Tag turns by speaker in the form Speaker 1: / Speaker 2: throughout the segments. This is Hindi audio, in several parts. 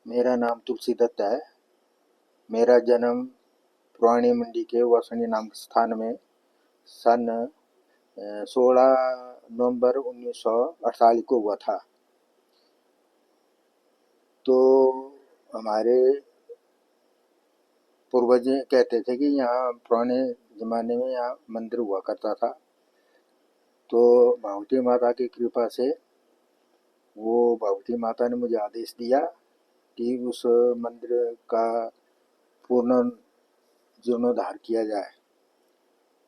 Speaker 1: मेरा नाम तुलसी दत्त है। मेरा जन्म पुरानी मंडी के वासनी नामक स्थान में सन 16 नवंबर 1948 को हुआ था। तो हमारे पूर्वज कहते थे कि यहाँ पुराने ज़माने में यहाँ मंदिर हुआ करता था। तो भगवती माता की कृपा से वो भगवती माता ने मुझे आदेश दिया कि उस मंदिर का पूर्ण जीर्णोद्धार किया जाए।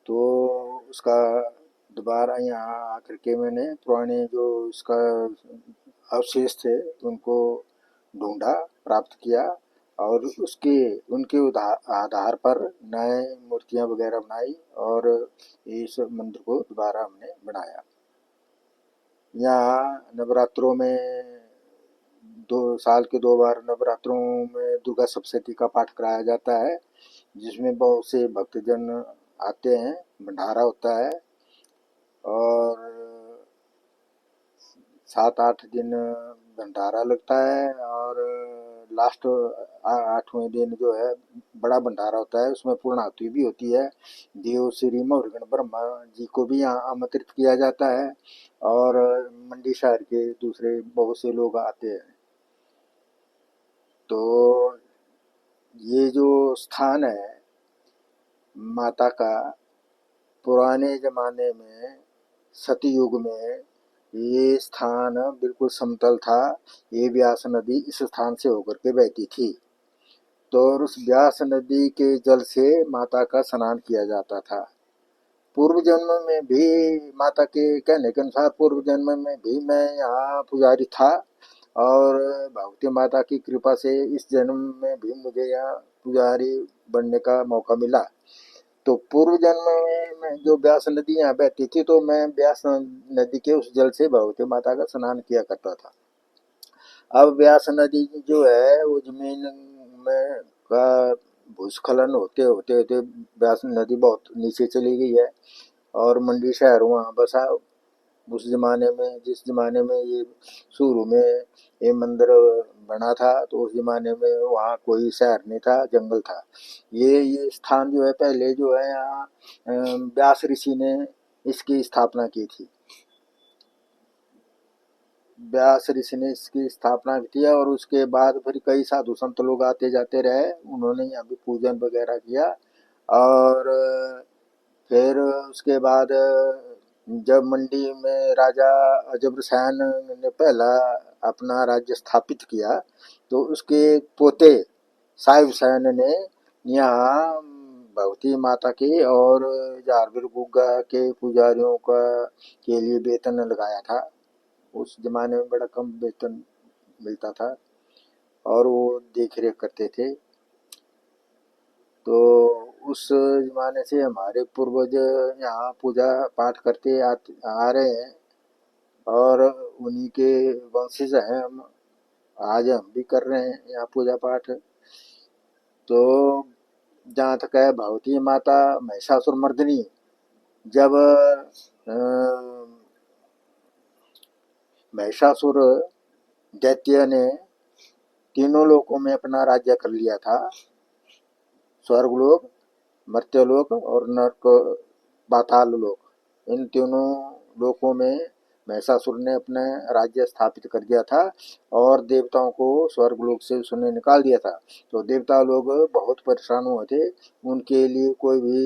Speaker 1: तो उसका दोबारा यहाँ आकर के मैंने पुराने जो इसका अवशेष थे उनको ढूंढा, प्राप्त किया और उनके आधार पर नए मूर्तियाँ वगैरह बनाई और इस मंदिर को दोबारा हमने बनाया। यहाँ नवरात्रों में 2 साल के 2 बार नवरात्रों में दुर्गा सप्तशती का पाठ कराया जाता है, जिसमें बहुत से भक्तजन आते हैं, भंडारा होता है और 7-8 दिन भंडारा लगता है और लास्ट 8वें दिन जो है बड़ा भंडारा होता है, उसमें पूर्णाहुति भी होती है। देव श्री मौर्गण ब्रह्मा जी को भी यहाँ आमंत्रित किया जाता है और मंडी शहर के दूसरे बहुत से लोग आते हैं। तो ये जो स्थान है माता का, पुराने जमाने में सतयुग में ये स्थान बिल्कुल समतल था। ये व्यास नदी इस स्थान से होकर के बहती थी। तो उस व्यास नदी के जल से माता का स्नान किया जाता था। पूर्व जन्म में भी माता के कहने के अनुसार पूर्व जन्म में भी मैं यहाँ पुजारी था और भगवती माता की कृपा से इस जन्म में भी मुझे यहाँ पुजारी बनने का मौका मिला। तो पूर्व जन्म में जो व्यास नदी यहाँ बहती थी तो मैं व्यास नदी के उस जल से भगवती माता का स्नान किया करता था। अब व्यास नदी जो है वो जमीन में का भूस्खलन होते होते होते व्यास नदी बहुत नीचे चली गई है और मंडी शहर वहाँ बसा। उस जमाने में जिस जमाने में ये शुरू में ये मंदिर बना था तो उस जमाने में वहाँ कोई शहर नहीं था, जंगल था। ये स्थान जो है पहले जो है यहाँ व्यास ऋषि ने इसकी स्थापना की थी। व्यास ऋषि ने इसकी स्थापना की थी और उसके बाद फिर कई साधु संत लोग आते जाते रहे, उन्होंने यहाँ भी पूजन वगैरह किया और फिर उसके बाद जब मंडी में राजा अजबरसैन ने पहला अपना राज्य स्थापित किया तो उसके पोते साहिब सैन ने यहाँ भगवती माता के और जारवीर गुग्गा के पुजारियों का के लिए वेतन लगाया था। उस जमाने में बड़ा कम वेतन मिलता था और वो देख रेख करते थे। तो उस जमाने से हमारे पूर्वज यहाँ पूजा पाठ करते आ रहे हैं और उन्हीं के वंशज हैं हम। आज हम भी कर रहे हैं यहाँ पूजा पाठ। तो जहाँ तक है भगवती माता महिषासुर मर्दिनी, जब महिषासुर दैत्य ने तीनों लोकों में अपना राज्य कर लिया था, स्वर्गलोक, मर्त्यलोक और नरक पाताल लोक, इन तीनों लोकों में महिषासुर ने अपना राज्य स्थापित कर दिया था और देवताओं को स्वर्गलोक से उसने निकाल दिया था। तो देवता लोग बहुत परेशान हुए थे, उनके लिए कोई भी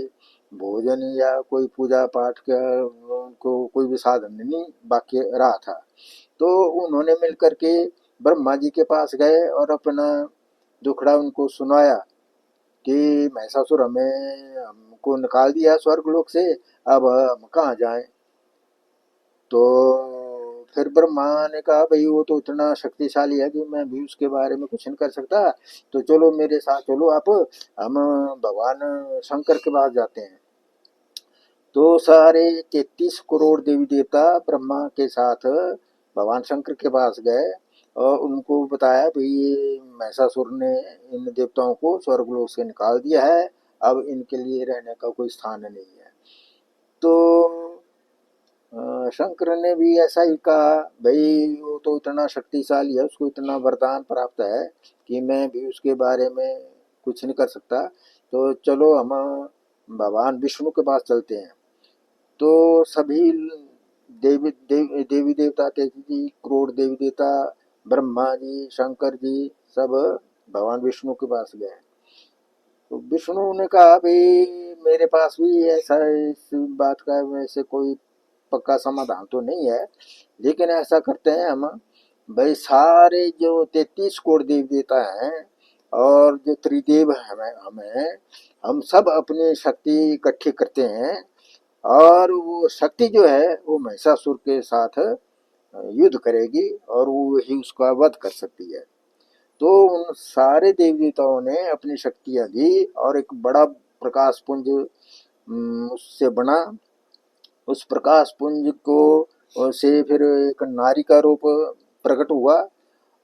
Speaker 1: भोजन या कोई पूजा पाठ का उनको कोई भी साधन नहीं बाकी रहा था। तो उन्होंने मिलकर के ब्रह्मा जी के पास गए और अपना दुखड़ा उनको सुनाया कि महिषासुर हमको निकाल दिया स्वर्गलोक से, अब हम कहाँ जाएं। तो फिर ब्रह्मा ने कहा भाई वो तो इतना शक्तिशाली है कि मैं भी उसके बारे में कुछ नहीं कर सकता, तो चलो मेरे साथ चलो आप, हम भगवान शंकर के पास जाते हैं। तो सारे 33 करोड़ देवी देवता ब्रह्मा के साथ भगवान शंकर के पास गए और उनको बताया भाई ये महिषासुर ने इन देवताओं को स्वर्गलोक से निकाल दिया है, अब इनके लिए रहने का कोई स्थान नहीं है। तो शंकर ने भी ऐसा ही कहा, भाई वो तो इतना शक्तिशाली है, उसको इतना वरदान प्राप्त है कि मैं भी उसके बारे में कुछ नहीं कर सकता, तो चलो हम भगवान विष्णु के पास चलते हैं। तो सभी देवी देवता थे जी, करोड़ देवी देवता, ब्रह्मा जी, शंकर जी, सब भगवान विष्णु के पास गए। तो विष्णु ने कहा, भाई मेरे पास भी ऐसा इस बात का वैसे कोई पक्का समाधान तो नहीं है, लेकिन ऐसा करते हैं हम, भाई सारे जो 33 करोड़ देवी देवता हैं और जो त्रिदेव हमें हमें हम सब अपनी शक्ति इकट्ठी करते हैं, और वो शक्ति जो है वो महिषासुर के साथ युद्ध करेगी और वो ही उसका वध कर सकती है। तो उन सारे देवी देवताओं ने अपनी शक्तियां दी और एक बड़ा प्रकाश पुंज उससे बना। उस प्रकाश पुंज को से फिर एक नारी का रूप प्रकट हुआ,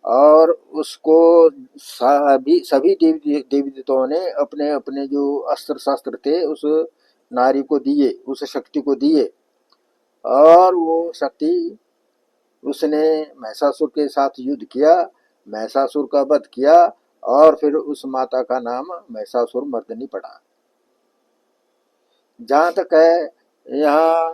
Speaker 1: और उसको सभी देवी देवताओं ने अपने अपने जो अस्त्र शस्त्र थे उस नारी को दिए, उस शक्ति को दिए, और वो शक्ति उसने महिषासुर के साथ युद्ध किया, महिषासुर का वध किया, और फिर उस माता का नाम महिषासुर मर्दनी पड़ा। जहाँ तक है यहाँ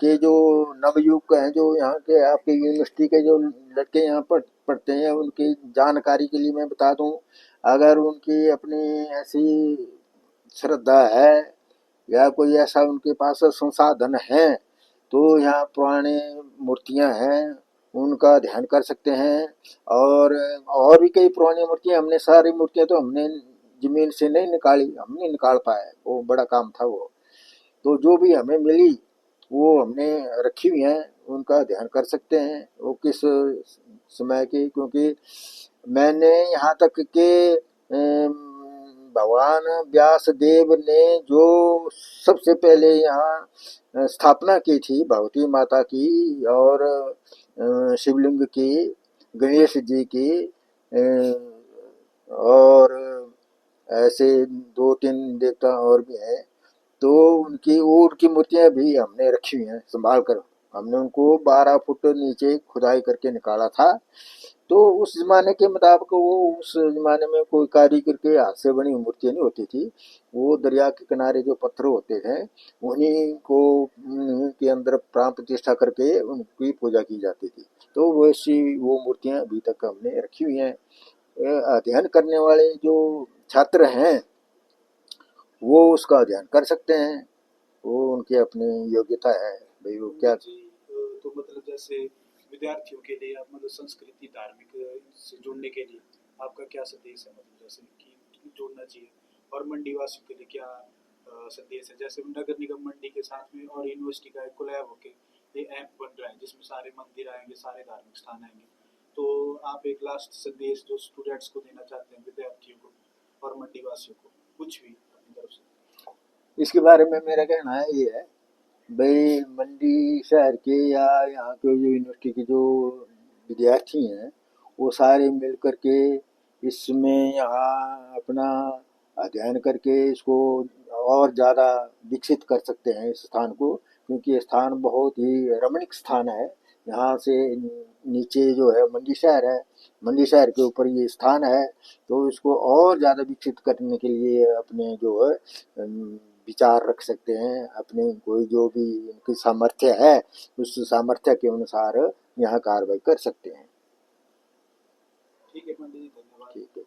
Speaker 1: के जो नवयुवक हैं, जो यहाँ के आपके यूनिवर्सिटी के जो लड़के यहाँ पढ़ते हैं, उनकी जानकारी के लिए मैं बता दूं, अगर उनकी अपनी ऐसी श्रद्धा है या कोई ऐसा उनके पास संसाधन है, तो यहाँ पुराने मूर्तियां हैं, उनका ध्यान कर सकते हैं। और भी कई पुरानी मूर्तियां, हमने सारी मूर्तियां तो हमने जमीन से नहीं निकाली, हम नहीं निकाल पाए, वो बड़ा काम था वो। तो जो भी हमें मिली वो हमने रखी हुई हैं, उनका ध्यान कर सकते हैं वो किस समय की, क्योंकि मैंने यहाँ तक के भगवान व्यास देव ने जो सबसे पहले यहाँ स्थापना की थी भगवती माता की और शिवलिंग की, गणेश जी की, और ऐसे दो तीन देवता और भी हैं, तो उनकी मूर्तियां भी हमने रखी हुई हैं संभाल कर। हमने उनको 12 फुट नीचे खुदाई करके निकाला था। तो उस जमाने के मुताबिक वो उस जमाने में कोई कारीगर के हाथ से बनी मूर्तियां नहीं होती थी, वो दरिया के किनारे जो पत्थर होते थे उन्हीं को उन्हीं के अंदर प्राण प्रतिष्ठा करके उनकी पूजा की जाती थी। तो वैसी वो मूर्तियां अभी तक हमने रखी हुई हैं। अध्ययन करने वाले जो छात्र हैं वो उसका अध्ययन कर सकते हैं, वो उनकी अपनी योग्यता है, भाई वो क्या।
Speaker 2: जी। तो मतलब जैसे विद्यार्थियों के लिए आप मतलब संस्कृति धार्मिक से जुड़ने के लिए आपका क्या संदेश है, मतलब जैसे कि जोड़ना चाहिए, और मंडी वासियों के लिए क्या संदेश है? जैसे नगर निगम मंडी के साथ में और यूनिवर्सिटी का एक कोलैब होके ये ऐप बन रहा है जिसमें सारे मंदिर आएंगे, सारे धार्मिक स्थान आएंगे। तो आप एक लास्ट संदेश जो स्टूडेंट्स को देना चाहते हैं, विद्यार्थियों को और मंडी वासियों को, कुछ भी अपनी तरफ से।
Speaker 1: इसके बारे में मेरा कहना है ये है, भाई मंडी शहर के या यहाँ के जो यूनिवर्सिटी के जो विद्यार्थी हैं वो सारे मिल करके इसमें यहाँ अपना अध्ययन करके इसको और ज़्यादा विकसित कर सकते हैं इस स्थान को, क्योंकि ये स्थान बहुत ही रमणीक स्थान है। यहाँ से नीचे जो है मंडी शहर है, मंडी शहर के ऊपर ये स्थान है, तो इसको और ज़्यादा विकसित करने के लिए अपने जो है विचार रख सकते हैं, अपने कोई जो भी उनकी सामर्थ्य है उस सामर्थ्य के अनुसार यहाँ कार्रवाई कर सकते हैं।
Speaker 2: ठीक है पंडित जी, धन्यवाद।
Speaker 1: ठीक है।